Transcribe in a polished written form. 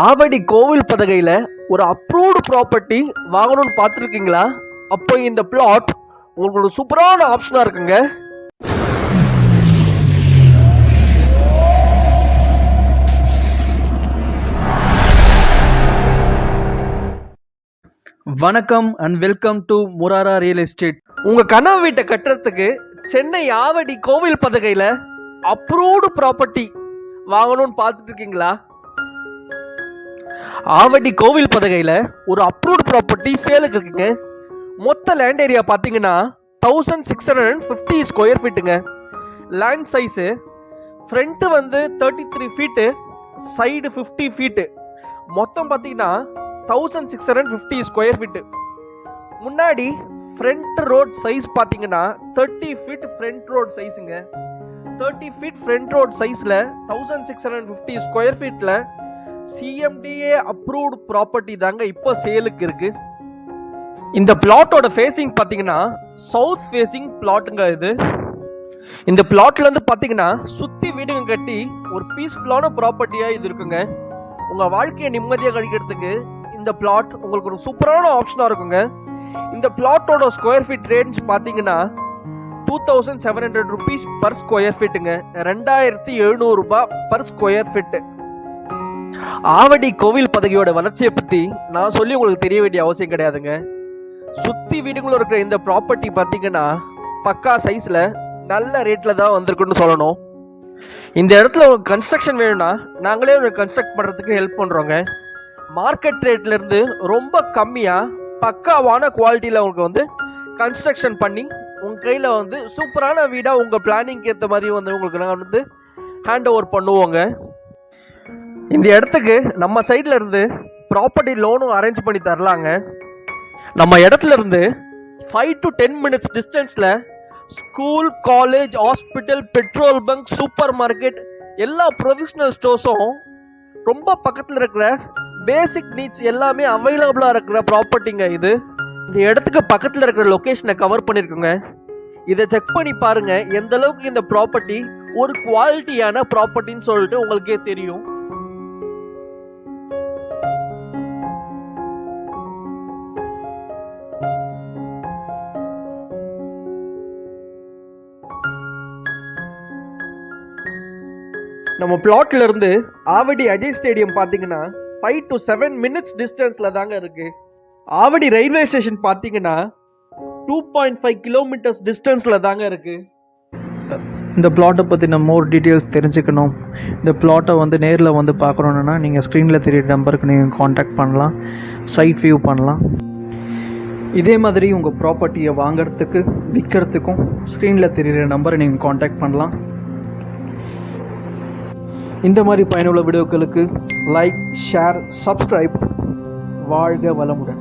ஆவடி கோவில் பதகையில் ஒரு approved property வாங்கணும்னு பார்த்துருக்கீங்களா? அப்போ இந்த பிளாட் உங்களுக்கு ஒரு சூப்பரான ஆப்ஷனாக இருக்குங்க. வணக்கம் and welcome to Murara real estate. உங்கள் கனவு வீட்டை கட்டுறதுக்கு சென்னை ஆவடி கோவில் பதகையில் அப்ரூவ்டு ப்ராப்பர்ட்டி வாங்கணும்னு பார்த்துட்டு இருக்கீங்களா? ஆவடி கோவில் பதகையில் ஒரு அப்ரூவ்டு ப்ராப்பர்ட்டி சேலுக்கு இருக்குங்க. மொத்த லேண்ட் ஏரியா பார்த்தீங்கன்னா 1650 ஸ்கொயர் ஃபீட்டுங்க. லேண்ட் சைஸு ஃப்ரண்ட்டு வந்து 33 ஃபீட்டு, சைடு 50 ஃபீட்டு, மொத்தம் பார்த்தீங்கன்னா 1650 ஸ்கொயர் ஃபீட்டு. முன்னாடி ஃப்ரண்ட் ரோட் சைஸ் பார்த்தீங்கன்னா 30 ஃபீட் ஃப்ரண்ட் ரோட் சைஸுங்க. 30 ஃபீட் ஃப்ரண்ட் ரோட் சைஸில் 1650 ஸ்கொயர் ஃபீட்டில் சிஎம்டிஏ அப்ரூவ்டு ப்ராப்பர்ட்டி தாங்க இப்போ சேலுக்கு இருக்கு. இந்த பிளாட்டோட ஃபேஸிங் பார்த்தீங்கன்னா சவுத் ஃபேஸிங் பிளாட்டுங்க. இந்த பிளாட்ல இருந்து பார்த்தீங்கன்னா சுற்றி வீடுங்க கட்டி ஒரு பீஸ்ஃபுல்லான ப்ராப்பர்ட்டியாக இது இருக்குங்க. உங்கள் வாழ்க்கையை நிம்மதியாக கழிக்கிறதுக்கு இந்த பிளாட் உங்களுக்கு ஒரு சூப்பரான ஆப்ஷனாக இருக்குங்க. இந்த பிளாட்டோட ஸ்கொயர் ஃபீட் ரேஞ்ச் பார்த்தீங்கன்னா 2700 rupees பர் ஸ்கொயர் ஃபீட்டுங்க. 2700 ரூபாய் பர் ஸ்கொயர் ஃபீட்டு. ஆவடி கோவில் பதகையோட வளர்ச்சியை பற்றி நான் சொல்லி உங்களுக்கு தெரிய வேண்டிய அவசியம் கிடையாதுங்க. சுற்றி வீடுகளும் இருக்கிற இந்த ப்ராப்பர்ட்டி பார்த்தீங்கன்னா பக்கா சைஸில் நல்ல ரேட்டில் தான் வந்திருக்குன்னு சொல்லணும். இந்த இடத்துல உங்களுக்கு கன்ஸ்ட்ரக்ஷன் வேணும்னா நாங்களே ஒரு கன்ஸ்ட்ரக்ட் பண்ணுறதுக்கு ஹெல்ப் பண்ணுறோங்க. மார்க்கெட் ரேட்லேருந்து ரொம்ப கம்மியாக பக்காவான குவாலிட்டியில் உங்களுக்கு வந்து கன்ஸ்ட்ரக்ஷன் பண்ணி உங்கள் கையில் வந்து சூப்பரான வீடாக உங்கள் பிளானிங்க்கு ஏற்ற மாதிரி வந்து உங்களுக்கு நாங்கள் வந்து ஹேண்ட் ஓவர் பண்ணுவோங்க. இந்த இடத்துக்கு நம்ம சைடில் இருந்து ப்ராப்பர்ட்டி லோனும் அரேஞ்ச் பண்ணி தரலாங்க. நம்ம இடத்துல இருந்து 5 to 10 minutes டிஸ்டன்ஸில் school, college, hospital, petrol bunk, super market, எல்லா ப்ரொஃபஷனல் ஸ்டோர்ஸும் ரொம்ப பக்கத்தில் இருக்கிற பேசிக் நீட்ஸ் எல்லாமே அவைலபிளாக இருக்கிற ப்ராப்பர்ட்டிங்க இது. இந்த இடத்துக்கு பக்கத்தில் இருக்கிற லொக்கேஷனை கவர் பண்ணியிருக்குங்க. இதை செக் பண்ணி பாருங்க எந்த அளவுக்கு இந்த ப்ராப்பர்ட்டி ஒரு குவாலிட்டியான ப்ராப்பர்ட்டின்னு சொல்லிட்டு உங்களுக்கே தெரியும். நம்ம பிளாட்ல இருந்து ஆவடி அஜய் ஸ்டேடியம் பார்த்தீங்கன்னா 5 to 7 minutes டிஸ்டன்ஸ்ல தாங்க இருக்கு. ஆவடி ரயில்வே ஸ்டேஷன் பார்த்தீங்கன்னா 2.5 kilometers டிஸ்டன்ஸ்ல தாங்க இருக்கு. இந்த பிளாட்டை பற்றி நம்ம மோர் டீட்டெயில்ஸ் தெரிஞ்சுக்கணும், இந்த பிளாட்டை வந்து நேரில் வந்து பார்க்கணுன்னா நீங்கள் ஸ்க்ரீனில் தெரிய நம்பருக்கு நீங்கள் காண்டாக்ட் பண்ணலாம், சைட் வியூ பண்ணலாம். இதே மாதிரி உங்கள் ப்ராப்பர்ட்டியை வாங்கிறதுக்கு விற்கிறதுக்கும் ஸ்க்ரீனில் தெரிகிற நம்பரை நீங்கள் காண்டாக்ட் பண்ணலாம். இந்த மாதிரி பயனுள்ள வீடியோக்களுக்கு லைக், ஷேர், சப்ஸ்கிரைப். வாழ்க வளமுடன்.